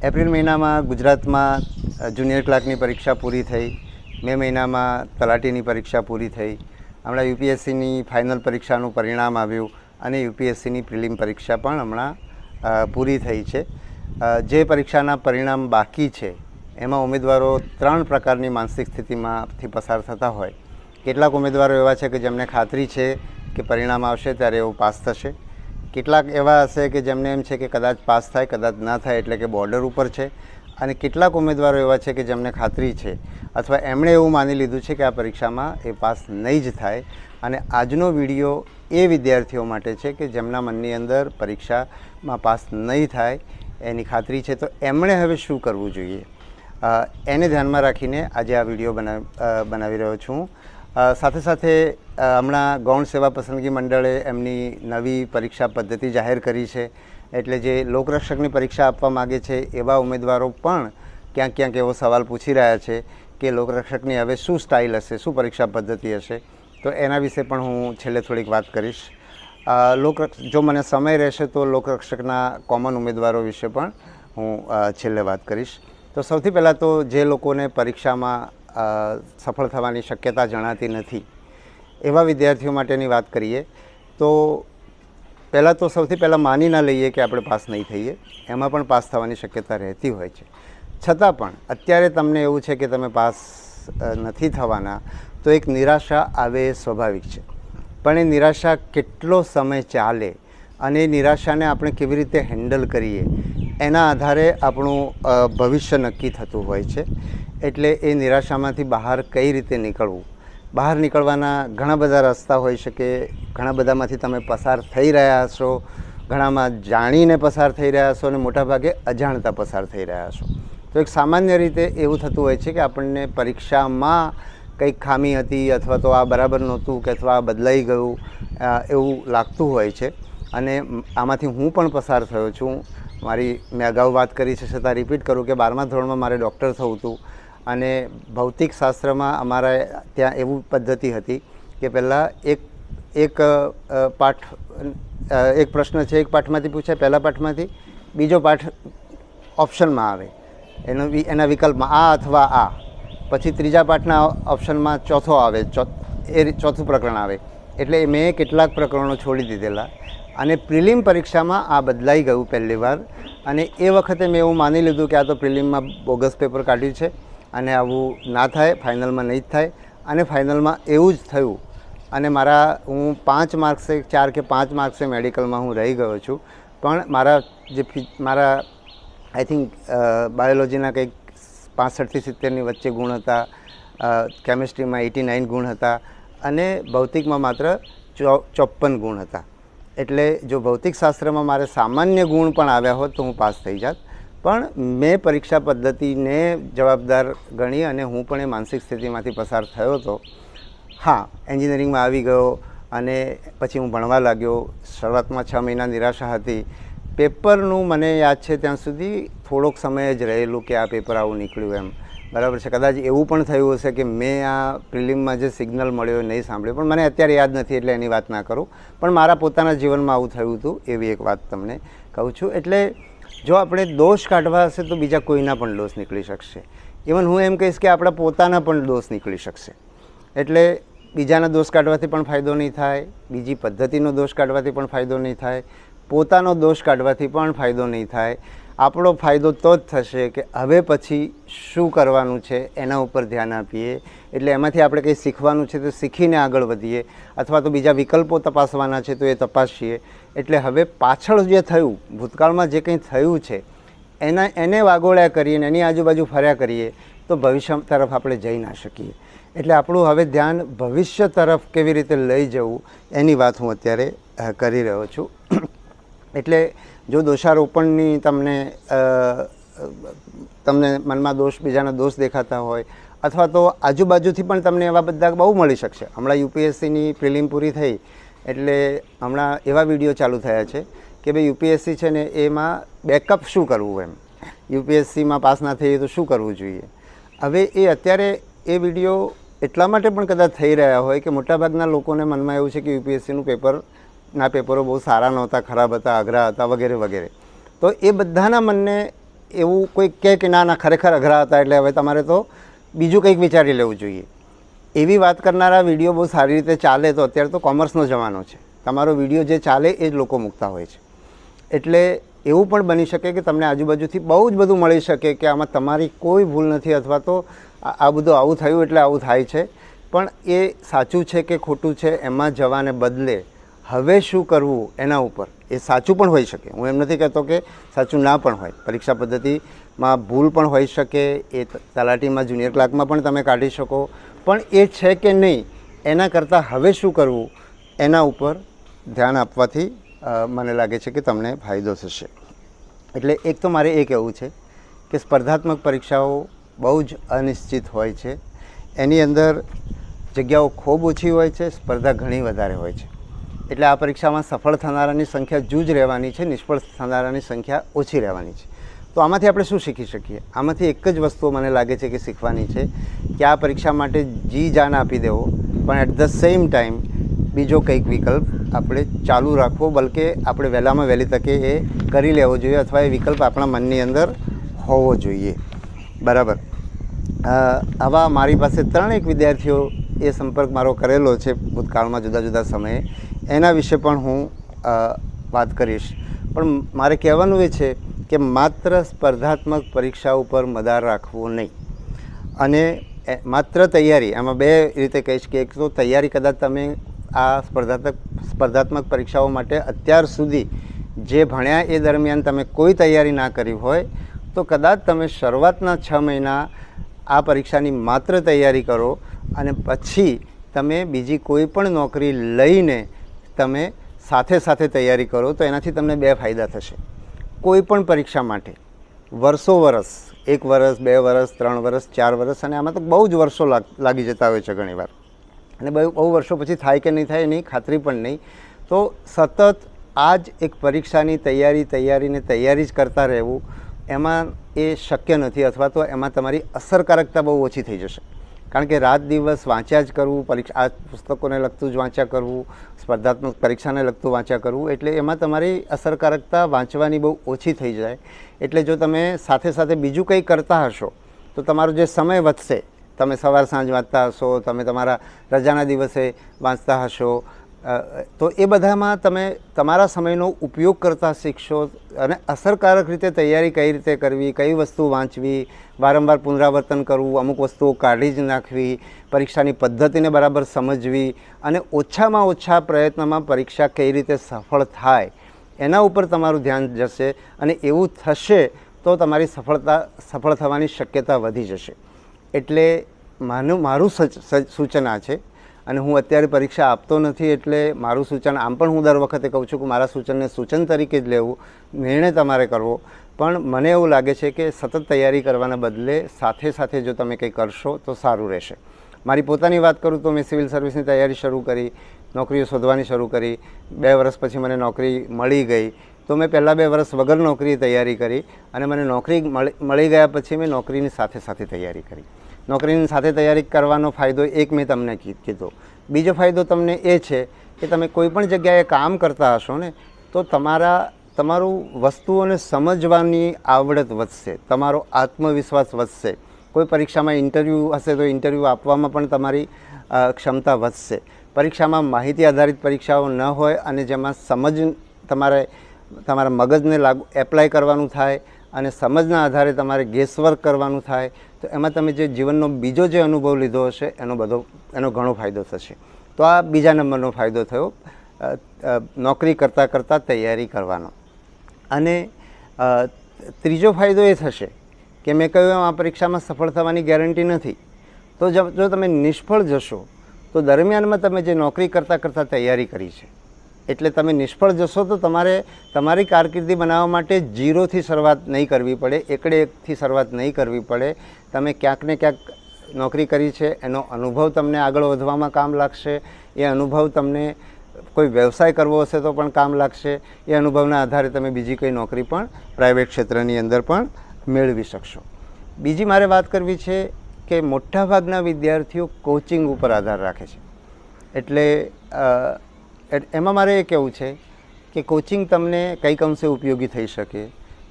April મહિનામાં ગુજરાતમાં junior ક્લાર્કની પરીક્ષા પૂરી થઈ, મે મહિનામાં તલાટીની પરીક્ષા પૂરી થઈ, હમણાં યુપીએસસીની ફાઇનલ પરીક્ષાનું પરિણામ આવ્યું અને યુપીએસસીની પ્રિલિમ પરીક્ષા પણ હમણાં પૂરી થઈ છે. જે પરીક્ષાના પરિણામ બાકી છે એમાં ઉમેદવારો 3 પ્રકારની માનસિક સ્થિતિમાંથી પસાર થતા હોય. કેટલાક ઉમેદવારો એવા છે કે જેમને ખાતરી છે કે પરિણામ આવશે ત્યારે એવું પાસ થશે. કેટલાક એવા હશે કે જેમને એમ છે કે કદાચ પાસ થાય કદાચ ના થાય, એટલે કે બોર્ડર ઉપર છે. અને કેટલાક ઉમેદવારો એવા છે કે જેમને ખાતરી છે અથવા એમણે એવું માની લીધું છે કે આ પરીક્ષામાં એ પાસ નહીં જ થાય. અને આજનો વિડીયો એ વિદ્યાર્થીઓ માટે છે કે જેમના મનની અંદર પરીક્ષામાં પાસ નહીં થાય એની ખાતરી છે, તો એમણે હવે શું કરવું જોઈએ એને ધ્યાનમાં રાખીને આજે આ વિડીયો બનાવી રહ્યો છું. સાથે સાથે હમણાં ગૌણ સેવા પસંદગી મંડળે એમની નવી પરીક્ષા પદ્ધતિ જાહેર કરી છે. એટલે જે લોકરક્ષકની પરીક્ષા આપવા માગે છે એવા ઉમેદવારો પણ ક્યાંક ક્યાંક એવો સવાલ પૂછી રહ્યા છે કે લોકરક્ષકની હવે શું સ્ટાઇલ હશે, શું પરીક્ષા પદ્ધતિ હશે. તો એના વિશે પણ હું છેલ્લે થોડીક વાત કરીશ. જો મને સમય રહેશે તો લોકરક્ષકના કોમન ઉમેદવારો વિશે પણ હું છેલ્લે વાત કરીશ. તો સૌથી પહેલાં તો જે લોકોને પરીક્ષામાં સફળ થવાની શક્યતા જણાતી નથી એવા વિદ્યાર્થીઓ માટેની વાત કરીએ તો પહેલાં તો સૌથી પહેલાં માની ના લઈએ કે આપણે પાસ નહીં થઈએ. એમાં પણ પાસ થવાની શક્યતા રહેતી હોય છે. છતાં પણ અત્યારે તમને એવું છે કે તમે પાસ નથી થવાના તો એક નિરાશા આવે એ સ્વાભાવિક છે. પણ એ નિરાશા કેટલો સમય ચાલે અને એ નિરાશાને આપણે કેવી રીતે હેન્ડલ કરીએ એના આધારે આપણું ભવિષ્ય નક્કી થતું હોય છે. એટલે એ નિરાશામાંથી બહાર કઈ રીતે નીકળવું, બહાર નીકળવાના ઘણા બધા રસ્તા હોઈ શકે. ઘણા બધામાંથી તમે પસાર થઈ રહ્યા હશો, ઘણામાં જાણીને પસાર થઈ રહ્યા હશો અને મોટાભાગે અજાણતા પસાર થઈ રહ્યા હશો. તો એક સામાન્ય રીતે એવું થતું હોય છે કે આપણને પરીક્ષામાં કંઈક ખામી હતી અથવા તો આ બરાબર નહોતું કે અથવા આ બદલાઈ ગયું એવું લાગતું હોય છે. અને આમાંથી હું પણ પસાર થયો છું. મેં અગાઉ વાત કરી છે છતાં રિપીટ કરું કે 12મા ધોરણમાં મારે ડૉક્ટર થવું હતું અને ભૌતિક શાસ્ત્રમાં અમારા ત્યાં એવું પદ્ધતિ હતી કે પહેલાં એક પ્રશ્ન છે, એક પાઠમાંથી પૂછાય, પહેલા પાઠમાંથી, બીજો પાઠ ઓપ્શનમાં આવે, એના વિકલ્પમાં આ અથવા આ, પછી ત્રીજા પાઠના ઓપ્શનમાં ચોથો આવે, ચોથું પ્રકરણ આવે. એટલે મેં કેટલાક પ્રકરણો છોડી દીધેલા અને પ્રિલિમ પરીક્ષામાં આ બદલાઈ ગયું પહેલી વાર. અને એ વખતે મેં એવું માની લીધું કે આ તો પ્રિલિમમાં બોગસ પેપર કાઢ્યું છે અને આવું ના થાય, ફાઇનલમાં નહીં જ થાય. અને ફાઇનલમાં એવું જ થયું. અને હું 5 માર્ક્સે 4 કે 5 માર્ક્સે મેડિકલમાં હું રહી ગયો છું. પણ મારા આઈ થિંક બાયોલોજીના કંઈક 65 થી 70ની વચ્ચે ગુણ હતા, કેમિસ્ટ્રીમાં 89 ગુણ હતા અને ભૌતિકમાં માત્ર 54 ગુણ હતા. એટલે જો ભૌતિકશાસ્ત્રમાં મારે સામાન્ય ગુણ પણ આવ્યા હોત તો હું પાસ થઈ જાત. પણ મેં પરીક્ષા પદ્ધતિને જવાબદાર ગણી અને હું પણ એ માનસિક સ્થિતિમાંથી પસાર થયો હતો. હા, એન્જિનિયરિંગમાં આવી ગયો અને પછી હું ભણવા લાગ્યો. શરૂઆતમાં 6 મહિના નિરાશા હતી. પેપરનું મને યાદ છે ત્યાં સુધી થોડોક સમય જ રહેલું કે આ પેપર આવું નીકળ્યું એમ, બરાબર છે. કદાચ એવું પણ થયું હશે કે મેં આ પ્રિલિમમાં જે સિગ્નલ મળ્યો નહીં સાંભળ્યું, પણ મને અત્યારે યાદ નથી એટલે એની વાત ના કરું. પણ મારા પોતાના જીવનમાં આવું થયું હતું એવી એક વાત તમને કહું છું. એટલે જો આપણે દોષ કાઢવા હશે તો બીજા કોઈના પણ દોષ નીકળી શકશે. ઇવન હું એમ કહીશ કે આપણા પોતાના પણ દોષ નીકળી શકશે. એટલે બીજાના દોષ કાઢવાથી પણ ફાયદો નહીં થાય, બીજી પદ્ધતિનો દોષ કાઢવાથી પણ ફાયદો નહીં થાય, પોતાનો દોષ કાઢવાથી પણ ફાયદો નહીં થાય. આપણો ફાયદો તો જ થશે કે હવે પછી શું કરવાનું છે એના ઉપર ધ્યાન આપીએ. એટલે એમાંથી આપણે કંઈ શીખવાનું છે તો શીખીને આગળ વધીએ, અથવા તો બીજા વિકલ્પો તપાસવાના છે તો એ તપાસીએ. એટલે હવે પાછળ જે થયું, ભૂતકાળમાં જે કંઈ થયું છે એને વાગોળ્યા કરીએ ને એની આજુબાજુ ફર્યા કરીએ તો ભવિષ્ય તરફ આપણે જઈ ના શકીએ. એટલે આપણું હવે ધ્યાન ભવિષ્ય તરફ કેવી રીતે લઈ જવું એની વાત હું અત્યારે કરી રહ્યો છું. એટલે જો દોષારોપણની તમને મનમાં દોષ, બીજાના દોષ દેખાતા હોય અથવા તો આજુબાજુથી પણ તમને એવા બધા બહુ મળી શકશે. હમણાં યુપીએસસીની પ્રિલિમ પૂરી થઈ એટલે હમણાં એવા વિડીયો ચાલુ થયા છે કે ભાઈ યુપીએસસી છે ને એમાં બેકઅપ શું કરવું, એમ યુપીએસસીમાં પાસ ના થઈએ તો શું કરવું જોઈએ. હવે અત્યારે એ વિડીયો એટલા માટે પણ કદાચ થઈ રહ્યા હોય કે મોટાભાગના લોકોને મનમાં એવું છે કે યુપીએસસીનું પેપરો બહુ સારા નહોતા, ખરાબ હતા, અઘરા હતા વગેરે વગેરે. તો એ બધાના મનને એવું કોઈ કહે કે ના ના ખરેખર અઘરા હતા એટલે હવે તમારે તો બીજું કંઈક વિચારી લેવું જોઈએ, એવી વાત કરનારા વિડીયો બહુ સારી રીતે ચાલે તો અત્યારે તો કોમર્સનો જમાનો છે, તમારો વિડીયો જે ચાલે એ જ લોકો મૂકતા હોય છે. એટલે એવું પણ બની શકે કે તમને આજુબાજુથી બહુ જ બધું મળી શકે કે આમાં તમારી કોઈ ભૂલ નથી અથવા તો આ બધું આવું થયું એટલે આવું થાય છે, પણ એ સાચું છે કે ખોટું છે એમાં જવાને બદલે હવે શું કરવું એના ઉપર, એ સાચું પણ હોઈ શકે, હું એમ નથી કહેતો કે સાચું ના પણ હોય, પરીક્ષા પદ્ધતિમાં ભૂલ પણ હોઈ શકે, એ તલાટીમાં જુનિયર ક્લાર્કમાં પણ તમે કાઢી શકો, પણ એ છે કે નહીં એના કરતાં હવે શું કરવું એના ઉપર ધ્યાન આપવાથી મને લાગે છે કે તમને ફાયદો થશે. એટલે એક તો મારે એ કહેવું છે કે સ્પર્ધાત્મક પરીક્ષાઓ બહુ જ અનિશ્ચિત હોય છે, એની અંદર જગ્યાઓ ખૂબ ઓછી હોય છે, સ્પર્ધા ઘણી વધારે હોય છે. એટલે આ પરીક્ષામાં સફળ થનારાની સંખ્યા જૂજ રહેવાની છે, નિષ્ફળ થનારાની સંખ્યા ઓછી રહેવાની છે. તો આમાંથી આપણે શું શીખી શકીએ? આમાંથી એક જ વસ્તુ મને લાગે છે કે શીખવાની છે કે આ પરીક્ષા માટે જી જાન આપી દેવો, પણ એટ ધ સેમ ટાઈમ બીજો કંઈક વિકલ્પ આપણે ચાલુ રાખવો, બલકે આપણે વહેલામાં વહેલી તકે એ કરી લેવો જોઈએ અથવા એ વિકલ્પ આપણા મનની અંદર હોવો જોઈએ. બરાબર. આવા મારી પાસે 3 વિદ્યાર્થીઓ એ સંપર્ક મારો કરેલો છે ભૂતકાળમાં જુદા જુદા સમયે, એના વિશે પણ હું વાત કરીશ. પણ મારે કહેવાનું એ છે કે માત્ર સ્પર્ધાત્મક પરીક્ષા ઉપર મદાર રાખવું નહીં, અને માત્ર તૈયારી, આમાં 2 રીતે કહીશ કે એક તો તૈયારી કદાચ તમે આ સ્પર્ધાત્મક પરીક્ષાઓ માટે અત્યાર સુધી જે ભણ્યા એ દરમિયાન તમે કોઈ તૈયારી ના કરી હોય તો કદાચ તમે શરૂઆતના 6 મહિના આ પરીક્ષાની માત્ર તૈયારી કરો અને પછી તમે બીજી કોઈ પણ નોકરી લઈને તમે સાથે સાથે તૈયારી કરો તો એનાથી તમને 2 ફાયદા થશે. કોઈ પણ પરીક્ષા માટે વર્ષ, 1 વર્ષ, 2 વર્ષ, 3 વર્ષ, 4 વર્ષ, અને આમાં તો બહુ જ વર્ષો લાગી જતા હોય છે ઘણીવાર, અને બહુ વર્ષો પછી થાય કે નહીં થાય એની ખાતરી પણ નહીં. તો સતત આ જ એક પરીક્ષાની તૈયારી જ કરતા રહેવું, એમાં એ શક્ય નથી, અથવા તો એમાં તમારી અસરકારકતા બહુ ઓછી થઈ જશે. કારણ કે રાત દિવસ વાંચ્યા જ કરવું, આ પુસ્તકોને લગતું જ વાંચ્યા કરવું, સ્પર્ધાત્મક પરીક્ષાને લગતું વાંચ્યા કરવું, એટલે એમાં તમારી અસરકારકતા વાંચવાની બહુ ઓછી થઈ જાય. એટલે જો તમે સાથે સાથે બીજું કંઈ કરતા હશો તો તમારો જે સમય વધશે, તમે સવાર સાંજ વાંચતા હશો, તમે તમારા રજાના દિવસે વાંચતા હશો, તો એ બધામાં તમે તમારા સમયનો ઉપયોગ કરતા શીખશો, અને અસરકારક રીતે તૈયારી કઈ રીતે કરવી, કઈ વસ્તુ વાંચવી, વારંવાર પુનરાવર્તન કરવું, અમુક વસ્તુઓ કાઢી જ નાખવી, પરીક્ષાની પદ્ધતિને બરાબર સમજવી, અને ઓછામાં ઓછા પ્રયત્નમાં પરીક્ષા કઈ રીતે સફળ થાય એના ઉપર તમારું ધ્યાન જશે, અને એવું થશે તો તમારી સફળ થવાની શક્યતા વધી જશે. એટલે મારું સૂચન આ છે, અને હું અત્યારે પરીક્ષા આપતો નથી એટલે મારું સૂચન, આમ પણ હું દર વખતે કહું છું કે મારા સૂચનને સૂચન તરીકે જ લેવું, નિર્ણય તમારે કરવો, પણ મને એવું લાગે છે કે સતત તૈયારી કરવાના બદલે સાથે સાથે જો તમે કંઈ કરશો તો સારું રહેશે. મારી પોતાની વાત કરું તો મેં સિવિલ સર્વિસની તૈયારી શરૂ કરી, નોકરીઓ શોધવાની શરૂ કરી, 2 વર્ષ પછી મને નોકરી મળી ગઈ, તો મેં પહેલાં 2 વર્ષ વગર નોકરીએ તૈયારી કરી, અને મને નોકરી મળી ગયા પછી મેં નોકરીની સાથે સાથે તૈયારી કરી. નોકરીની સાથે તૈયારી કરવાનો ફાયદો એક મેં તમને કીધો. બીજો ફાયદો તમને એ છે કે તમે કોઈ પણ જગ્યાએ કામ કરતા હશો ને તો તમારું વસ્તુઓને સમજવાની આવડત વધશે, તમારો આત્મવિશ્વાસ વધશે. કોઈ પરીક્ષામાં ઇન્ટરવ્યૂ હશે તો ઇન્ટરવ્યૂ આપવામાં પણ તમારી ક્ષમતા વધશે. પરીક્ષામાં માહિતી આધારિત પરીક્ષાઓ ન હોય અને જેમાં તમારા મગજને એપ્લાય કરવાનું થાય અને સમજના આધારે તમારે ગેસવર્ક કરવાનું થાય, તો એમાં તમે જે જીવનનો બીજો જે અનુભવ લીધો હશે એનો ઘણો ફાયદો થશે. તો આ બીજા નંબરનો ફાયદો થયો નોકરી કરતાં તૈયારી કરવાનો. અને ત્રીજો ફાયદો એ થશે કે મેં કહ્યું આ પરીક્ષામાં સફળ થવાની ગેરંટી નથી, તો જો તમે નિષ્ફળ જશો તો દરમિયાનમાં તમે જે નોકરી કરતાં તૈયારી કરી છે એટલે તમે નિષ્ફળ જશો તો તમારે તમારી કારકિર્દી બનાવવા માટે 0થી શરૂઆત નહીં કરવી પડે, એકથી શરૂઆત નહીં કરવી પડે. તમે ક્યાંક ને ક્યાંક નોકરી કરી છે એનો અનુભવ તમને આગળ વધવામાં કામ લાગશે, એ અનુભવ તમને કોઈ વ્યવસાય કરવો હશે તો પણ કામ લાગશે, એ અનુભવના આધારે તમે બીજી કોઈ નોકરી પણ પ્રાઇવેટ ક્ષેત્રની અંદર પણ મેળવી શકશો. બીજી મારે વાત કરવી છે કે મોટાભાગના વિદ્યાર્થીઓ કોચિંગ ઉપર આધાર રાખે છે. એટલે એમાં મારે એ કહેવું છે કે કોચિંગ તમને કંઈક અંશે ઉપયોગી થઈ શકે,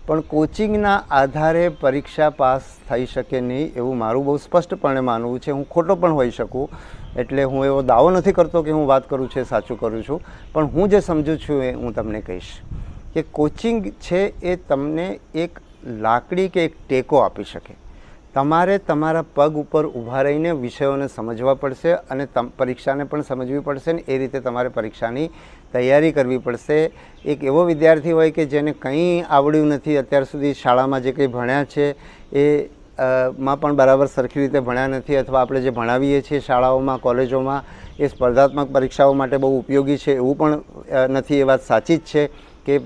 પણ કોચિંગના આધારે પરીક્ષા પાસ થઈ શકે નહીં એવું મારું બહુ સ્પષ્ટપણે માનવું છે. હું ખોટો પણ હોઈ શકું, એટલે હું એવો દાવો નથી કરતો કે હું વાત કરું છું સાચું કરું છું, પણ હું જે સમજું છું એ હું તમને કહીશ કે કોચિંગ છે એ તમને એક લાકડી કે એક ટેકો આપી શકે. તમારે તમારા પગ ઉપર ઊભા રહીને વિષયોને સમજવા પડશે અને પરીક્ષાને પણ સમજવી પડશે ને એ રીતે તમારે પરીક્ષાની તૈયારી કરવી પડશે. એક એવો વિદ્યાર્થી હોય કે જેને કંઈ આવડ્યું નથી, અત્યાર સુધી શાળામાં જે કંઈ ભણ્યા છે એ માં પણ બરાબર સરખી રીતે ભણ્યા નથી, અથવા આપણે જે ભણાવીએ છીએ શાળાઓમાં કોલેજોમાં એ સ્પર્ધાત્મક પરીક્ષાઓ માટે બહુ ઉપયોગી છે એવું પણ નથી. એ વાત સાચી જ છે કે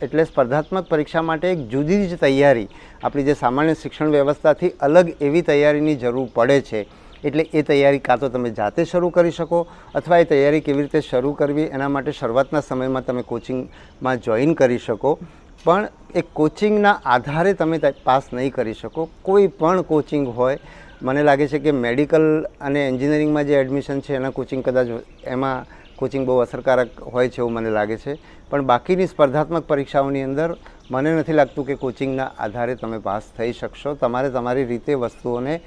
એટલે સ્પર્ધાત્મક પરીક્ષા માટે એક જુદી જ તૈયારી આપણી જે સામાન્ય શિક્ષણ વ્યવસ્થાથી અલગ એવી તૈયારીની જરૂર પડે છે. એટલે એ તૈયારી કાં તો તમે જાતે શરૂ કરી શકો, અથવા એ તૈયારી કેવી રીતે શરૂ કરવી એના માટે શરૂઆતના સમયમાં તમે કોચિંગમાં જોઈન કરી શકો. પણ એ કોચિંગના આધારે તમે પાસ નહીં કરી શકો. કોઈ પણ કોચિંગ હોય, મને લાગે છે કે મેડિકલ અને એન્જિનિયરિંગમાં જે એડમિશન છે એના કોચિંગ કદાચ એમાં કોચિંગ બહુ અસરકારક હોય છે એવું મને લાગે છે, પણ બાકીની સ્પર્ધાત્મક પરીક્ષાઓની અંદર મને નથી લાગતું કે કોચિંગના આધારે તમે પાસ થઈ શકશો. તમારે તમારી રીતે વસ્તુઓને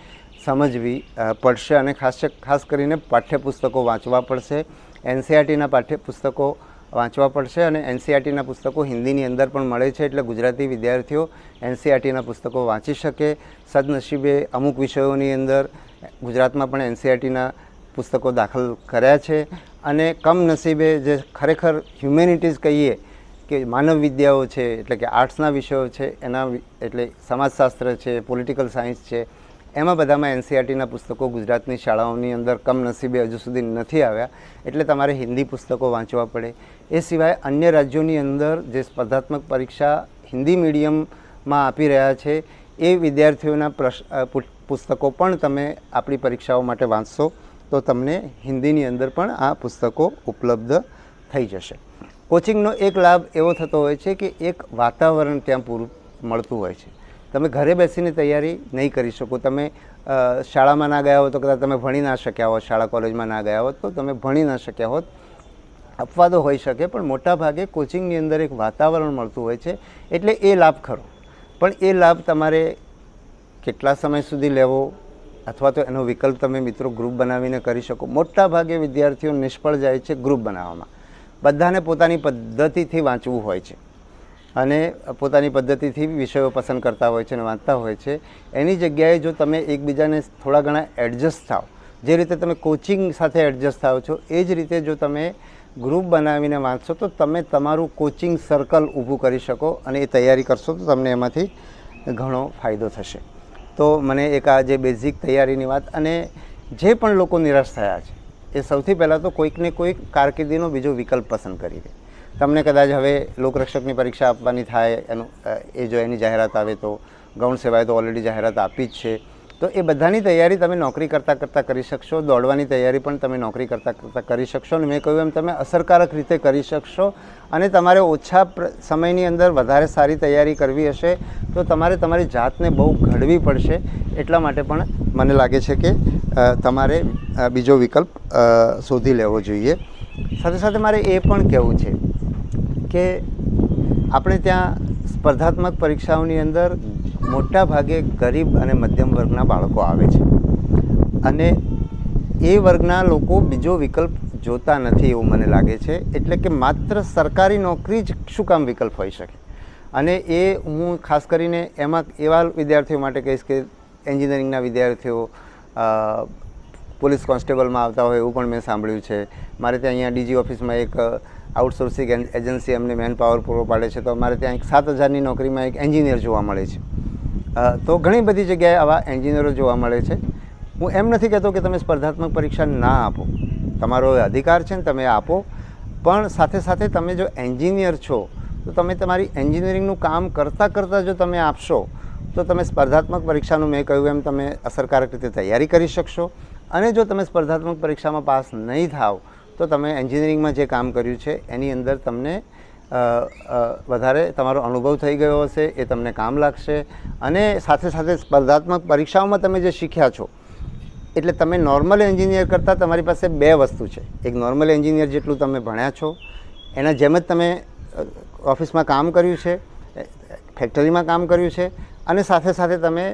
સમજવી પડશે અને ખાસ કરીને પાઠ્યપુસ્તકો વાંચવા પડશે. એનસીઈઆરટીના પાઠ્યપુસ્તકો વાંચવા પડશે અને એનસીઈઆરટીના પુસ્તકો હિન્દીની અંદર પણ મળે છે, એટલે ગુજરાતી વિદ્યાર્થીઓ એનસીઈઆરટીના પુસ્તકો વાંચી શકે. સદનસીબે અમુક વિષયોની અંદર ગુજરાતમાં પણ એનસીઈઆરટીના પુસ્તકો દાખલ કર્યા છે, અને કમનસીબે જે ખરેખર હ્યુમેનિટીઝ કહીએ કે માનવ વિદ્યાઓ છે, એટલે કે આર્ટ્સના વિષયો છે એના, એટલે સમાજશાસ્ત્ર છે, પોલિટિકલ સાયન્સ છે, એમાં બધામાં એનસીઈઆરટીના પુસ્તકો ગુજરાતની શાળાઓની અંદર કમનસીબે હજુ સુધી નથી આવ્યા, એટલે તમારે હિન્દી પુસ્તકો વાંચવા પડે. એ સિવાય અન્ય રાજ્યોની અંદર જે સ્પર્ધાત્મક પરીક્ષા હિન્દી મીડિયમમાં આપી રહ્યા છે એ વિદ્યાર્થીઓના પુસ્તકો પણ તમે આપણી પરીક્ષાઓ માટે વાંચશો તો તમને હિન્દીની અંદર પણ આ પુસ્તકો ઉપલબ્ધ થઈ જશે. કોચિંગનો એક લાભ એવો થતો હોય છે કે એક વાતાવરણ ત્યાં પૂરું મળતું હોય છે. તમે ઘરે બેસીને તૈયારી નહીં કરી શકો. તમે શાળામાં ના ગયા હો તો કદાચ તમે ભણી ના શક્યા હોત, શાળા કોલેજમાં ના ગયા હોત તો તમે ભણી ના શક્યા હોત, અપવાદો હોઈ શકે, પણ મોટાભાગે કોચિંગની અંદર એક વાતાવરણ મળતું હોય છે, એટલે એ લાભ ખરો. પણ એ લાભ તમારે કેટલા સમય સુધી લેવો, અથવા તો એનો વિકલ્પ તમે મિત્રો ગ્રુપ બનાવીને કરી શકો. મોટાભાગે વિદ્યાર્થીઓ નિષ્ફળ જાય છે ગ્રુપ બનાવવામાં. બધાને પોતાની પદ્ધતિથી વાંચવું હોય છે અને પોતાની પદ્ધતિથી વિષયો પસંદ કરતા હોય છે અને વાંચતા હોય છે. એની જગ્યાએ જો તમે એકબીજાને થોડા ઘણા એડજસ્ટ થાવ, જે રીતે તમે કોચિંગ સાથે એડજસ્ટ થાવ છો એ જ રીતે જો તમે ગ્રુપ બનાવીને વાંચશો તો તમે તમારું કોચિંગ સર્કલ ઊભું કરી શકો અને એ તૈયારી કરશો તો તમને એમાંથી ઘણો ફાયદો થશે. તો મને એક આ જે બેઝિક તૈયારીની વાત, અને જે પણ લોકો નિરાશ થયા છે એ સૌથી પહેલાં તો કોઈકને કોઈક કારકિર્દીનો બીજો વિકલ્પ પસંદ કરી દે. તમને કદાચ હવે લોકરક્ષકની પરીક્ષા આપવાની થાય એનું એ જો એની જાહેરાત આવે તો, ગૌણ સેવાએ તો ઓલરેડી જાહેરાત આપી જ છે, તો એ બધાની તૈયારી તમે નોકરી કરતાં કરતાં કરી શકશો. દોડવાની તૈયારી પણ તમે નોકરી કરતાં કરતાં કરી શકશો, અને મેં કહ્યું એમ તમે અસરકારક રીતે કરી શકશો. અને તમારે ઓછા સમયની અંદર વધારે સારી તૈયારી કરવી હશે તો તમારે તમારી જાતને બહુ ઘડવી પડશે. એટલા માટે પણ મને લાગે છે કે તમારે બીજો વિકલ્પ શોધી લેવો જોઈએ. સાથે સાથે મારે એ પણ કહેવું છે કે આપણે ત્યાં સ્પર્ધાત્મક પરીક્ષાઓની અંદર મોટા ભાગે ગરીબ અને મધ્યમ વર્ગના બાળકો આવે છે, અને એ વર્ગના લોકો બીજો વિકલ્પ જોતા નથી એવું મને લાગે છે. એટલે કે માત્ર સરકારી નોકરી જ શું કામ વિકલ્પ હોઈ શકે. અને એ હું ખાસ કરીને એમાં એવા વિદ્યાર્થીઓ માટે કહીશ કે એન્જિનિયરિંગના વિદ્યાર્થીઓ પોલીસ કોન્સ્ટેબલમાં આવતા હોય એવું પણ મેં સાંભળ્યું છે. મારે ત્યાં અહીંયા ડીજી ઓફિસમાં એક આઉટસોર્સિંગ એજન્સી અમને મેન પાવર પૂરો પાડે છે, તો અમારે ત્યાં એક 7,000ની નોકરીમાં એક એન્જિનિયર જોવા મળે છે. તો ઘણી બધી જગ્યાએ આવા એન્જિનિયરો જોવા મળે છે. હું એમ નથી કહેતો કે તમે સ્પર્ધાત્મક પરીક્ષા ના આપો, તમારો અધિકાર છે ને તમે આપો, પણ સાથે સાથે તમે જો એન્જિનિયર છો તો તમે તમારી એન્જિનિયરિંગનું કામ કરતાં કરતાં જો તમે આપશો તો તમે સ્પર્ધાત્મક પરીક્ષાનું મેં કહ્યું એમ તમે અસરકારક રીતે તૈયારી કરી શકશો. અને જો તમે સ્પર્ધાત્મક પરીક્ષામાં પાસ નહીં થાવ તો તમે એન્જિનિયરિંગમાં જે કામ કર્યું છે એની અંદર તમને વધારે તમારો અનુભવ થઈ ગયો હશે, એ તમને કામ લાગશે. અને સાથે સાથે સ્પર્ધાત્મક પરીક્ષાઓમાં તમે જે શીખ્યા છો, એટલે તમે નોર્મલ એન્જિનિયર કરતાં તમારી પાસે બે વસ્તુ છે. એક નોર્મલ એન્જિનિયર જેટલું તમે ભણ્યા છો, એના જેમ જ તમે ઓફિસમાં કામ કર્યું છે, ફેક્ટરીમાં કામ કર્યું છે અને સાથે સાથે તમે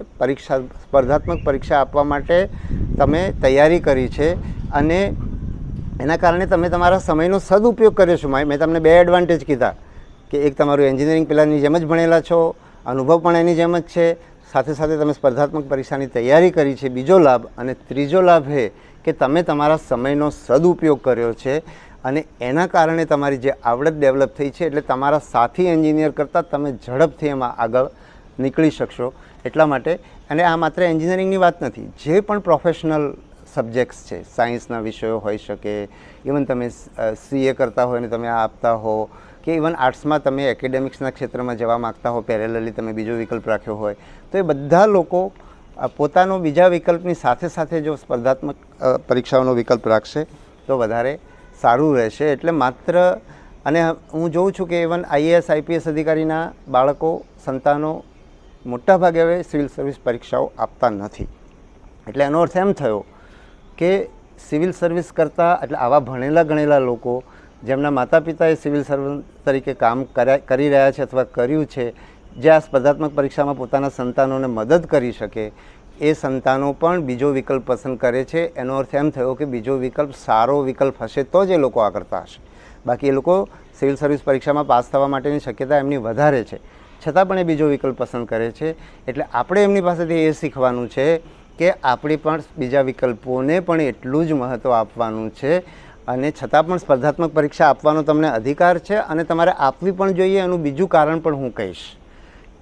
સ્પર્ધાત્મક પરીક્ષા આપવા માટે તમે તૈયારી કરી છે અને એના કારણે તમે તમારા સમયનો સદુપયોગ કર્યો છો. મેં તમને 2 એડવાન્ટેજ કીધા કે એક તમારું એન્જિનિયરિંગ પહેલાંની જેમ જ ભણેલા છો, અનુભવ પણ એની જેમ જ છે, સાથે સાથે તમે સ્પર્ધાત્મક પરીક્ષાની તૈયારી કરી છે, બીજો લાભ. અને ત્રીજો લાભ એ કે તમે તમારા સમયનો સદુપયોગ કર્યો છે અને એના કારણે તમારી જે આવડત ડેવલપ થઈ છે એટલે તમારા સાથી એન્જિનિયર કરતાં તમે ઝડપથી એમાં આગળ નીકળી શકશો. એટલા માટે, અને આ માત્ર એન્જિનિયરિંગની વાત નથી, જે પણ પ્રોફેશનલ સબ્જેક્ટ્સ છે, સાયન્સના વિષયો હોઈ શકે, ઇવન તમે CA કરતા હોય અને તમે આ આપતા હો, કે ઇવન આર્ટ્સમાં તમે એકેડેમિક્સના ક્ષેત્રમાં જવા માગતા હો, પેરેલલી તમે બીજો વિકલ્પ રાખ્યો હોય, તો એ બધા લોકો પોતાનો બીજા વિકલ્પની સાથે સાથે જો સ્પર્ધાત્મક પરીક્ષાઓનો વિકલ્પ રાખશે તો વધારે સારું રહેશે. એટલે માત્ર, અને હું જોઉં છું કે ઇવન IAS IPS અધિકારીના બાળકો, સંતાનો મોટાભાગે હવે સિવિલ સર્વિસ પરીક્ષાઓ આપતા નથી. એટલે એનો અર્થ એમ થયો કે સિવિલ સર્વિસ કરતાં, એટલે આવા ભણેલા ગણેલા લોકો જેમના માતા પિતાએ સિવિલ સર્વન્ટ તરીકે કામ કરી રહ્યા છે અથવા કર્યું છે, જે આ સ્પર્ધાત્મક પરીક્ષામાં પોતાના સંતાનોને મદદ કરી શકે, એ સંતાનો પણ બીજો વિકલ્પ પસંદ કરે છે. એનો અર્થ એમ થયો કે બીજો વિકલ્પ સારો વિકલ્પ હશે તો જ એ લોકો આ કરતા હશે. બાકી એ લોકો સિવિલ સર્વિસ પરીક્ષામાં પાસ થવા માટેની શક્યતા એમની વધારે છે, છતાં પણ એ બીજો વિકલ્પ પસંદ કરે છે. એટલે આપણે એમની પાસેથી એ શીખવાનું છે કે આપણે પણ બીજા વિકલ્પોને પણ એટલું જ મહત્ત્વ આપવાનું છે. અને છતાં પણ સ્પર્ધાત્મક પરીક્ષા આપવાનો તમને અધિકાર છે અને તમારે આપવી પણ જોઈએ. એનું બીજું કારણ પણ હું કહીશ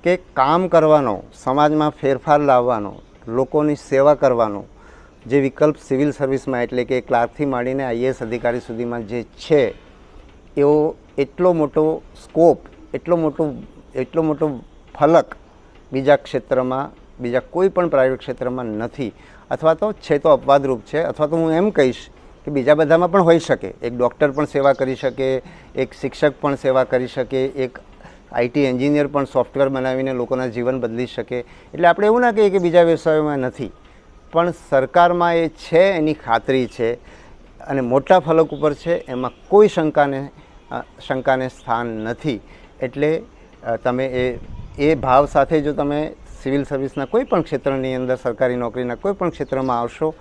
કે કામ કરવાનો, સમાજમાં ફેરફાર લાવવાનો, લોકોની સેવા કરવાનો જે વિકલ્પ સિવિલ સર્વિસમાં, એટલે કે ક્લાર્કથી માંડીને IAS અધિકારી સુધીમાં જે છે, એવો એટલો મોટો સ્કોપ, એટલો મોટો ફલક બીજા ક્ષેત્રમાં, બીજા કોઈ પણ પ્રાઇવેટ ક્ષેત્રમાં નથી. અથવા તો છે તો અપવાદરૂપ છે, અથવા તો હું એમ કહીશ કે બીજા બધામાં પણ હોઈ શકે. એક ડૉક્ટર પણ સેવા કરી શકે, એક શિક્ષક પણ સેવા કરી શકે, એક IT એન્જિનિયર પણ સોફ્ટવેર બનાવીને લોકોના જીવન બદલી શકે. એટલે આપણે એવું ના કહીએ કે બીજા વ્યવસાયોમાં નથી, પણ સરકારમાં એ છે, એની ખાતરી છે અને મોટા ફલક ઉપર છે, એમાં કોઈ શંકાને સ્થાન નથી. એટલે તમે એ ભાવ સાથે જો તમે સિવિલ સર્વિસના કોઈ પણ ક્ષેત્રની અંદર, સરકારી નોકરીના કોઈ પણ ક્ષેત્રમાં આવશો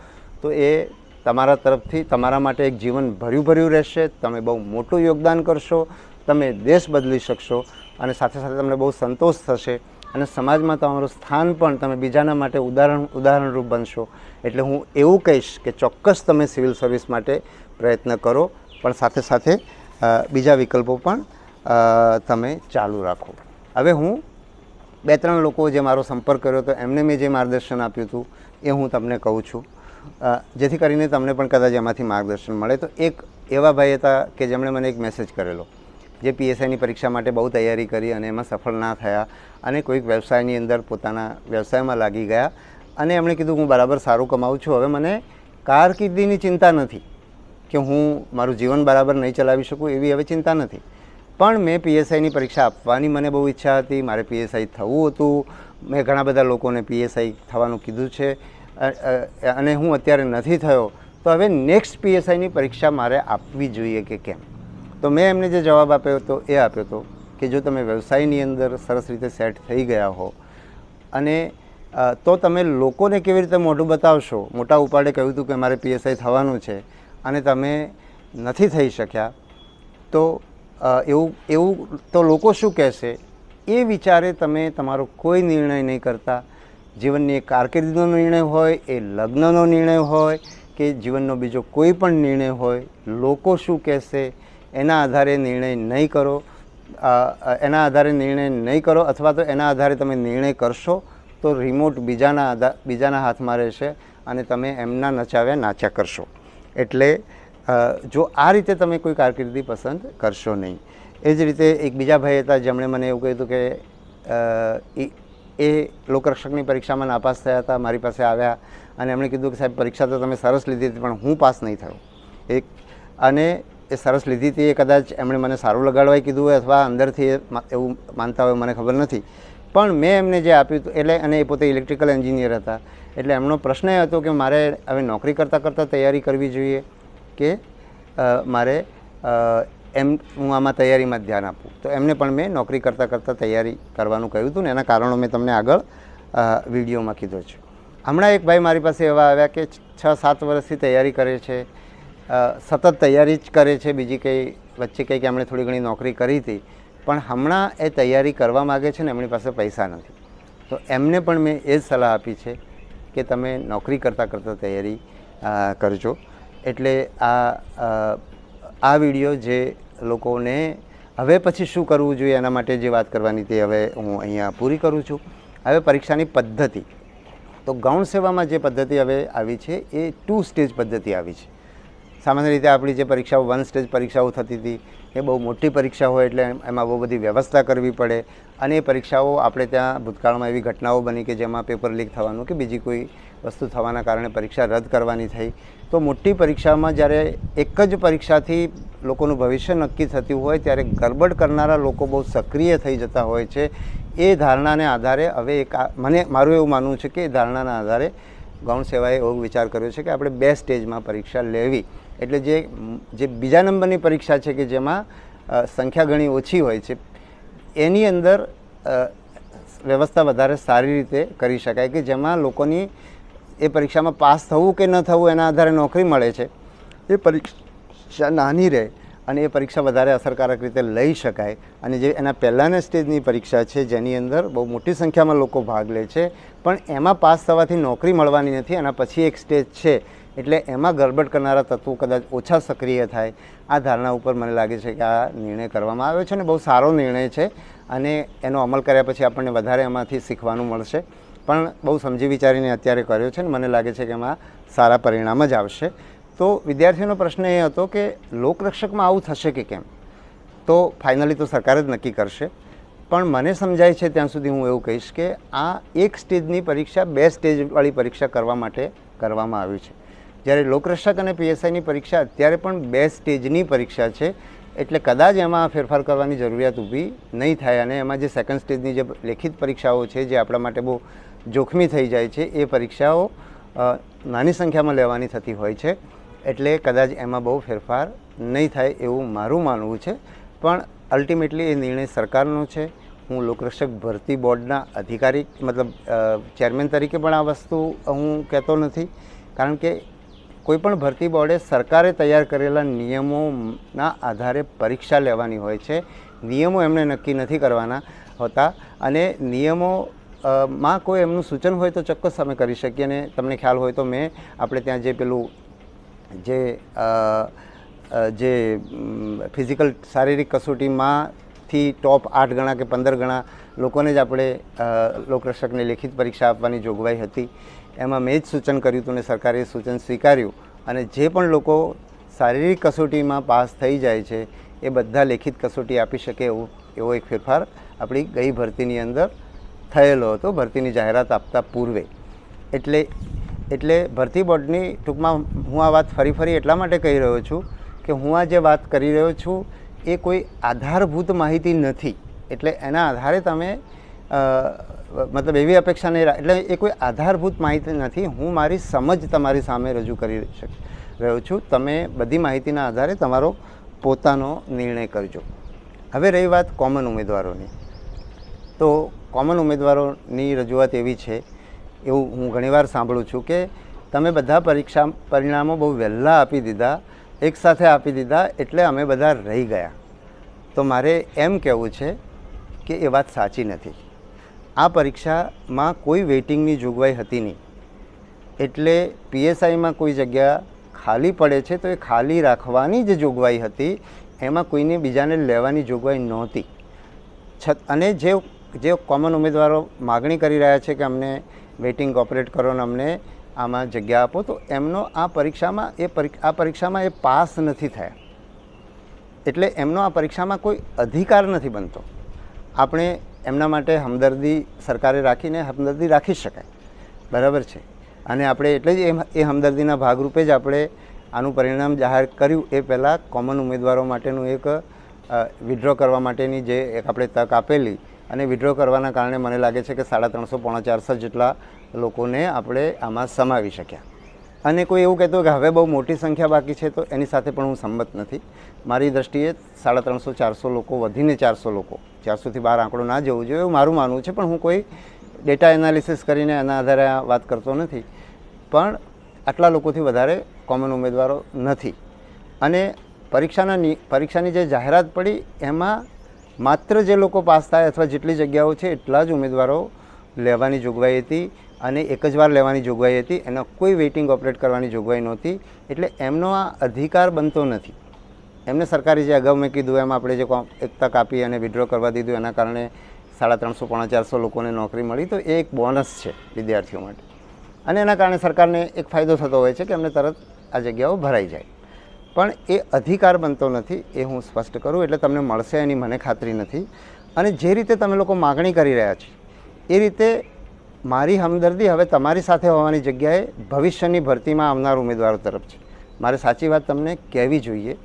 તો એ તમારા તરફથી તમારા માટે એક જીવન ભર્યું રહેશે. તમે બહુ મોટું યોગદાન કરશો, તમે દેશ બદલી શકશો અને સાથે સાથે તમને બહુ સંતોષ થશે અને સમાજમાં તમારું સ્થાન પણ, તમે બીજાના માટે ઉદાહરણરૂપ બનશો. એટલે હું એવું કહીશ કે ચોક્કસ તમે સિવિલ સર્વિસ માટે પ્રયત્ન કરો, પણ સાથે સાથે બીજા વિકલ્પો પણ તમે ચાલુ રાખો. હવે હું 2-3 લોકો જે મારો સંપર્ક કર્યો હતો એમને મેં જે માર્ગદર્શન આપ્યું હતું એ હું તમને કહું છું, જેથી કરીને તમને પણ કદાચ એમાંથી માર્ગદર્શન મળે. તો એક એવા ભાઈ હતા કે જેમણે મને એક મેસેજ કરેલો, જે PSIની પરીક્ષા માટે બહુ તૈયારી કરી અને એમાં સફળ ના થયા અને કોઈક વ્યવસાયની અંદર પોતાના વ્યવસાયમાં લાગી ગયા અને એમણે કીધું હું બરાબર સારું કમાઉં છું, હવે મને કારકિર્દીની ચિંતા નથી કે હું મારું જીવન બરાબર નહીં ચલાવી શકું, એવી હવે ચિંતા નથી. પણ મેં PSIની પરીક્ષા આપવાની મને બહુ ઈચ્છા હતી, મારે PSI થવું હતું. મેં ઘણા બધા લોકોને PSI થવાનું કીધું છે અને હું અત્યારે નથી થયો, તો હવે નેક્સ્ટ PSIની પરીક્ષા મારે આપવી જોઈએ કે કેમ? તો મેં એમને જે જવાબ આપ્યો હતો એ આપ્યો હતો કે જો તમે વ્યવસાયની અંદર સરસ રીતે સેટ થઈ ગયા હો અને તો તમે લોકોને કેવી રીતે મોઢું બતાવશો. મોટા ઉપાડે કહ્યું હતું કે મારે PSI થવાનું છે અને તમે નથી થઈ શક્યા, તો એવું તો લોકો શું કહેશે, એ વિચારે તમે તમારો કોઈ નિર્ણય નહીં કરતા. જીવનની એક કારકિર્દીનો નિર્ણય હોય, એ લગ્નનો નિર્ણય હોય કે જીવનનો બીજો કોઈ પણ નિર્ણય હોય, લોકો શું કહેશે એના આધારે નિર્ણય નહીં કરો, અથવા તો એના આધારે તમે નિર્ણય કરશો તો રિમોટ બીજાના હાથમાં રહેશે અને તમે એમના નચાવ્યા નાચ્યા કરશો. એટલે જો આ રીતે તમે કોઈ કારકિર્દી પસંદ કરશો નહીં. એ જ રીતે એક બીજા ભાઈ હતા જેમણે મને એવું કહ્યું હતું કે એ લોકરક્ષકની પરીક્ષામાં નાપાસ થયા હતા, મારી પાસે આવ્યા અને એમણે કીધું કે સાહેબ પરીક્ષા તો તમે સરસ લીધી હતી પણ હું પાસ નહીં થયો. અને એ સરસ લીધી હતી, એ કદાચ એમણે મને સારું લગાડવાય કીધું હોય અથવા અંદરથી એવું માનતા હોય, મને ખબર નથી. પણ મેં એમને જે આપ્યું હતું, એટલે અને એ પોતે ઇલેક્ટ્રિકલ એન્જિનિયર હતા, એટલે એમનો પ્રશ્ન એ હતો કે મારે હવે નોકરી કરતાં તૈયારી કરવી જોઈએ કે મારે હું આમાં તૈયારીમાં જ ધ્યાન આપું. તો એમને પણ મેં નોકરી કરતાં તૈયારી કરવાનું કહ્યું હતું ને એના કારણો મેં તમને આગળ વિડીયોમાં કીધો છે. હમણાં એક ભાઈ મારી પાસે એવા આવ્યા કે 6-7 વર્ષથી તૈયારી કરે છે, સતત તૈયારી જ કરે છે, બીજી કંઈ વચ્ચે કંઈક એમણે થોડી ઘણી નોકરી કરી હતી, પણ હમણાં એ તૈયારી કરવા માગે છે ને એમની પાસે પૈસા નથી. તો એમને પણ મેં એ જ સલાહ આપી છે કે તમે નોકરી કરતાં તૈયારી કરજો. એટલે આ વિડીયો જે લોકોને હવે પછી શું કરવું જોઈએ એના માટે જે વાત કરવાની તે હવે હું અહીંયા પૂરી કરું છું. હવે પરીક્ષાની પદ્ધતિ, તો ગૌણ સેવામાં જે પદ્ધતિ હવે આવી છે એ 2 સ્ટેજ પદ્ધતિ આવી છે. સામાન્ય રીતે આપણી જે પરીક્ષાઓ 1 સ્ટેજ પરીક્ષાઓ થતી હતી એ બહુ મોટી પરીક્ષા હોય એટલે એમાં બહુ બધી વ્યવસ્થા કરવી પડે, અને એ પરીક્ષાઓ આપણે ત્યાં ભૂતકાળમાં એવી ઘટનાઓ બની કે જેમાં પેપર લીક થવાનું કે બીજી કોઈ વસ્તુ થવાના કારણે પરીક્ષા રદ કરવાની થઈ. તો મોટી પરીક્ષામાં જ્યારે એક જ પરીક્ષાથી લોકોનું ભવિષ્ય નક્કી થતું હોય ત્યારે ગરબડ કરનારા લોકો બહુ સક્રિય થઈ જતા હોય છે. એ ધારણાને આધારે હવે મારું એવું માનવું છે કે એ ધારણાના આધારે ગૌણ સેવાએ એવો વિચાર કર્યો છે કે આપણે 2 સ્ટેજમાં પરીક્ષા લેવી. એટલે જે બીજા નંબરની પરીક્ષા છે કે જેમાં સંખ્યા ઘણી ઓછી હોય છે એની અંદર વ્યવસ્થા વધારે સારી રીતે કરી શકાય, કે જેમાં લોકોની એ પરીક્ષામાં પાસ થવું કે ન થવું એના આધારે નોકરી મળે છે. એ પરીક્ષા નાની રહે અને એ પરીક્ષા વધારે અસરકારક રીતે લઈ શકાય. અને જે એના પહેલાંના સ્ટેજની પરીક્ષા છે જેની અંદર બહુ મોટી સંખ્યામાં લોકો ભાગ લે છે પણ એમાં પાસ થવાથી નોકરી મળવાની નથી, એના પછી એક સ્ટેજ છે એટલે એમાં ગરબડ કરનારા તત્વો કદાચ ઓછા સક્રિય થાય. આ ધારણા ઉપર મને લાગે છે કે આ નિર્ણય કરવામાં આવ્યો છે અને બહુ સારો નિર્ણય છે, અને એનો અમલ કર્યા પછી આપણને વધારે એમાંથી શીખવાનું મળશે. પણ બહુ સમજી વિચારીને અત્યારે કર્યો છે ને મને લાગે છે કે એમાં સારા પરિણામ જ આવશે. તો વિદ્યાર્થીઓનો પ્રશ્ન એ હતો કે લોકરક્ષકમાં આવું થશે કે કેમ? તો ફાઇનલી તો સરકાર જ નક્કી કરશે, પણ મને સમજાય છે ત્યાં સુધી હું એવું કહીશ કે આ એક સ્ટેજની પરીક્ષા 2 સ્ટેજવાળી પરીક્ષા કરવા માટે કરવામાં આવી છે. જ્યારે લોકરક્ષક અને પીએસઆઈની પરીક્ષા અત્યારે પણ 2 સ્ટેજની પરીક્ષા છે, એટલે કદાચ એમાં ફેરફાર કરવાની જરૂરિયાત ઊભી નહીં થાય. અને એમાં જે સેકન્ડ સ્ટેજની જે લેખિત પરીક્ષાઓ છે જે આપણા માટે બહુ જોખમી થઈ જાય છે એ પરીક્ષાઓ નાની સંખ્યામાં લેવાની થતી હોય છે, એટલે કદાચ એમાં બહુ ફેરફાર નહીં થાય એવું મારું માનવું છે. પણ અલ્ટિમેટલી એ નિર્ણય સરકારનો છે. હું લોકરક્ષક ભરતી બોર્ડના અધિકારી મતલબ ચેરમેન તરીકે પણ આ વસ્તુ હું કહેતો નથી, કારણ કે કોઈપણ ભરતી બોર્ડે સરકારે તૈયાર કરેલા નિયમોના આધારે પરીક્ષા લેવાની હોય છે. નિયમો એમણે નક્કી નથી કરવાના હોતા, અને નિયમોમાં કોઈ એમનું સૂચન હોય તો ચોક્કસ અમે કરી શકીએ. અને તમને ખ્યાલ હોય તો મેં આપણે ત્યાં જે પેલું જે ફિઝિકલ શારીરિક કસોટીમાંથી ટોપ 8 ગણા કે 15 ગણા લોકોને જ આપણે લોકરક્ષકને લેખિત પરીક્ષા આપવાની જોગવાઈ હતી. એમાં મેં જ સૂચન કર્યું હતું અને સરકારે એ સૂચન સ્વીકાર્યું, અને જે પણ લોકો શારીરિક કસોટીમાં પાસ થઈ જાય છે એ બધા લેખિત કસોટી આપી શકે એવો એક ફેરફાર આપણી ગઈ ભરતીની અંદર થયેલો હતો, ભરતીની જાહેરાત આપતા પૂર્વે. એટલે ભરતી બોર્ડની ટૂંકમાં હું આ વાત ફરી એટલા માટે કહી રહ્યો છું કે હું આ જે વાત કરી રહ્યો છું એ કોઈ આધારભૂત માહિતી નથી. એટલે એના આધારે તમે મતલબ એવી અપેક્ષા નહીં, એટલે એ કોઈ આધારભૂત માહિતી નથી. હું મારી સમજ તમારી સામે રજૂ કરી રહ્યો છું. તમે બધી માહિતીના આધારે તમારો પોતાનો નિર્ણય કરજો. હવે રહી વાત કોમન ઉમેદવારોની, તો કોમન ઉમેદવારોની રજૂઆત એવી છે, એવું હું ઘણીવાર સાંભળું છું કે તમે બધા પરીક્ષા પરિણામો બહુ વહેલા આપી દીધા, એકસાથે આપી દીધા એટલે અમે બધા રહી ગયા. તો મારે એમ કહેવું છે કે એ વાત સાચી નથી. આ પરીક્ષામાં કોઈ વેઇટિંગની જોગવાઈ હતી નહીં, એટલે પીએસઆઈમાં કોઈ જગ્યા ખાલી પડે છે તો એ ખાલી રાખવાની જે જોગવાઈ હતી એમાં કોઈને બીજાને લેવાની જોગવાઈ નહોતી. અને જે કોમન ઉમેદવારો માગણી કરી રહ્યા છે કે અમને વેઇટિંગ ઓપરેટ કરો ને અમને આમાં જગ્યા આપો, તો એમનો આ પરીક્ષામાં એ પાસ નથી થયા, એટલે એમનો આ પરીક્ષામાં કોઈ અધિકાર નથી બનતો. આપણે એમના માટે હમદર્દી સરકારે રાખીને હમદર્દી રાખી શકાય, બરાબર છે. અને આપણે એટલે જ એ હમદર્દીના ભાગરૂપે જ આપણે આનું પરિણામ જાહેર કર્યું. એ પહેલાં કોમન ઉમેદવારો માટેનું એક વિડ્રો કરવા માટેની જે એક આપણે તક આપેલી, અને વિડ્રો કરવાના કારણે મને લાગે છે કે 350-450 જેટલા લોકોને આપણે આમાં સમાવી શક્યા. અને કોઈ એવું કહેતું કે હવે બહુ મોટી સંખ્યા બાકી છે, તો એની સાથે પણ હું સંમત નથી. મારી દ્રષ્ટિએ 350-400 લોકો, વધીને 400 લોકો, 400થી બહાર આંકડો ના જવું જોઈએ એવું મારું માનવું છે. પણ હું કોઈ ડેટા એનાલિસિસ કરીને એના આધારે આ વાત કરતો નથી. પણ આટલા લોકોથી વધારે કોમન ઉમેદવારો નથી. અને પરીક્ષાની જે જાહેરાત પડી એમાં માત્ર જે લોકો પાસ થાય અથવા જેટલી જગ્યાઓ છે એટલા જ ઉમેદવારો લેવાની જોગવાઈ હતી, અને એક જ વાર લેવાની જોગવાઈ હતી. એનો કોઈ વેઇટિંગ ઓપરેટ કરવાની જોગવાઈ નહોતી. એટલે એમનો આ અધિકાર બનતો નથી. એમને સરકારી જે અગાઉ મેં કીધું એમ આપણે જે એકતા કાપી અને વિડ્રો કરવા દીધું એના કારણે 350-400 લોકોને નોકરી મળી, તો એ એક બોનસ છે વિદ્યાર્થીઓ માટે. અને એના કારણે સરકારને એક ફાયદો થતો હોય છે કે એમને તરત આ જગ્યાઓ ભરાઈ જાય. પણ એ અધિકાર બનતો નથી, એ હું સ્પષ્ટ કરું. એટલે તમને મળશે એની મને ખાતરી નથી. અને જે રીતે તમે લોકો માગણી કરી રહ્યા છો એ રીતે મારી હમદર્દી હવે તમારી સાથે હોવાની જગ્યાએ ભવિષ્યની ભરતીમાં આવનાર ઉમેદવારો તરફ છે. મારે સાચી વાત તમને કહેવી જોઈએ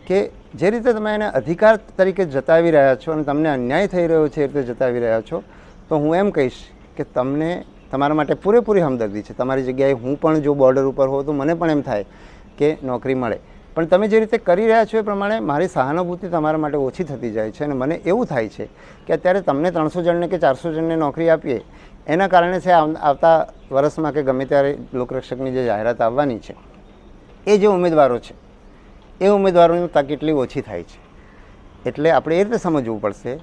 કે જે રીતે તમે એને અધિકાર તરીકે જતાવી રહ્યા છો અને તમને અન્યાય થઈ રહ્યો છે એ રીતે જતાવી રહ્યા છો, તો હું એમ કહીશ કે તમને તમારા માટે પૂરેપૂરી હમદર્દી છે. તમારી જગ્યાએ હું પણ જો બોર્ડર ઉપર હોઉં તો મને પણ એમ થાય કે નોકરી મળે. પણ તમે જે રીતે કરી રહ્યા છો એ પ્રમાણે મારી સહાનુભૂતિ તમારા માટે ઓછી થતી જાય છે. અને મને એવું થાય છે કે અત્યારે તમને 300 જણને કે 400 જણને નોકરી આપીએ એના કારણે છે આવતા વર્ષમાં કે ગમે ત્યારે લોકરક્ષકની જે જાહેરાત આવવાની છે એ જે ઉમેદવારો છે એ ઉમેદવારોની તક એટલી ઓછી થાય છે. એટલે આપણે એ રીતે સમજવું પડશે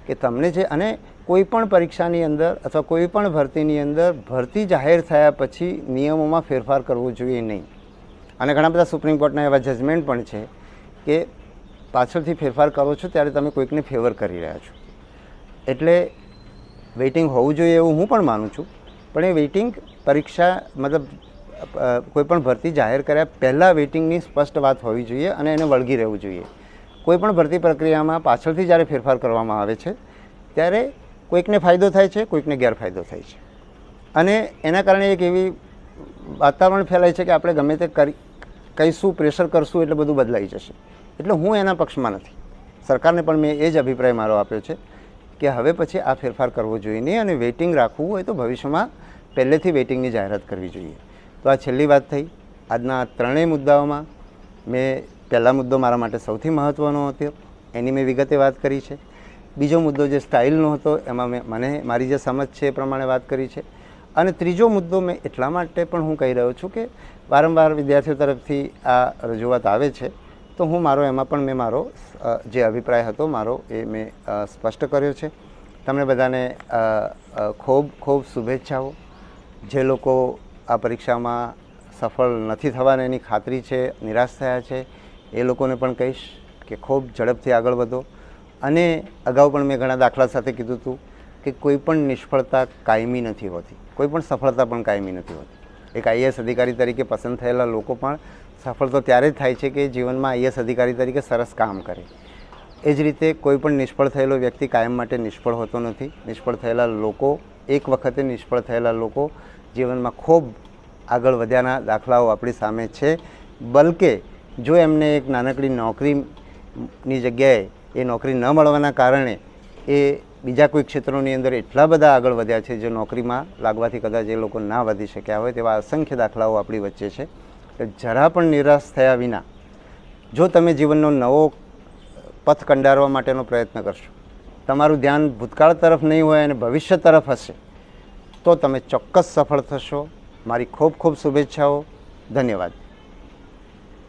કે તમને જે, અને કોઈ પણ પરીક્ષાની અંદર અથવા કોઈ પણ ભરતીની અંદર ભરતી જાહેર થયા પછી નિયમોમાં ફેરફાર કરવો જોઈએ નહીં. અને ઘણા બધા સુપ્રીમ કોર્ટના એવા જજમેન્ટ પણ છે કે પાછળથી ફેરફાર કરો છો ત્યારે તમે કોઈકને ફેવર કરી રહ્યા છો. એટલે વેઇટિંગ હોવું જોઈએ એવું હું પણ માનું છું. પણ એ વેઇટિંગ પરીક્ષા મતલબ કોઈપણ ભરતી જાહેર કર્યા પહેલાં વેઇટિંગની સ્પષ્ટ વાત હોવી જોઈએ અને એને વળગી રહેવું જોઈએ. કોઈપણ ભરતી પ્રક્રિયામાં પાછળથી જ્યારે ફેરફાર કરવામાં આવે છે ત્યારે કોઈકને ફાયદો થાય છે, કોઈકને ગેરફાયદો થાય છે. અને એના કારણે એક એવી વાતાવરણ ફેલાય છે કે આપણે ગમે તે કહીશું, પ્રેશર કરશું એટલે બધું બદલાઈ જશે. એટલે હું એના પક્ષમાં નથી. સરકારને પણ મેં એ જ અભિપ્રાય મારો આપ્યો છે કે હવે પછી આ ફેરફાર કરવો જોઈએ નહીં, અને વેઇટિંગ રાખવું હોય તો ભવિષ્યમાં પહેલેથી વેઇટિંગની જાહેરાત કરવી જોઈએ. તો આ છેલ્લી વાત થઈ. આજના ત્રણેય મુદ્દાઓમાં મેં પહેલા મુદ્દો મારા માટે સૌથી મહત્ત્વનો હતો, એની મેં વિગતે વાત કરી છે. બીજો મુદ્દો જે સ્ટાઇલનો હતો એમાં મને મારી જે સમજ છે એ પ્રમાણે વાત કરી છે. અને ત્રીજો મુદ્દો મેં એટલા માટે પણ હું કહી રહ્યો છું કે વારંવાર વિદ્યાર્થીઓ તરફથી આ રજૂઆત આવે છે, તો હું એમાં પણ મેં મારો જે અભિપ્રાય હતો મારો એ મેં સ્પષ્ટ કર્યો છે. તમને બધાને ખૂબ ખૂબ શુભેચ્છાઓ. જે લોકો આ પરીક્ષામાં સફળ નથી થવાને એની ખાતરી છે, નિરાશ થયા છે, એ લોકોને પણ કહીશ કે ખૂબ ઝડપથી આગળ વધો. અને અગાઉ પણ મેં ઘણા દાખલા સાથે કીધું હતું કે કોઈ પણ નિષ્ફળતા કાયમી નથી હોતી, કોઈ પણ સફળતા પણ કાયમી નથી હોતી. એક આઈએએસ અધિકારી તરીકે પસંદ થયેલા લોકો પણ સફળ તો ત્યારે જ થાય છે કે જીવનમાં આઈએએસ અધિકારી તરીકે સરસ કામ કરે. એ જ રીતે કોઈ પણ નિષ્ફળ થયેલો વ્યક્તિ કાયમ માટે નિષ્ફળ હોતો નથી. નિષ્ફળ થયેલા લોકો, એક વખતે નિષ્ફળ થયેલા લોકો જીવનમાં ખૂબ આગળ વધ્યાના દાખલાઓ આપણી સામે છે. બલકે જો એમને એક નાનકડી નોકરીની જગ્યાએ એ નોકરી ન મળવાના કારણે એ બીજા કોઈ ક્ષેત્રોની અંદર એટલા બધા આગળ વધ્યા છે જે નોકરીમાં લાગવાથી કદાચ એ લોકો ના વધી શક્યા હોય, તેવા અસંખ્ય દાખલાઓ આપણી વચ્ચે છે. જરા પણ નિરાશ થયા વિના જો તમે જીવનનો નવો પથ કંડારવા માટેનો પ્રયત્ન કરશો, તમારું ધ્યાન ભૂતકાળ તરફ નહીં હોય અને ભવિષ્ય તરફ હશે, તો તમે ચોક્કસ સફળ થશો. મારી ખૂબ ખૂબ શુભેચ્છાઓ. ધન્યવાદ.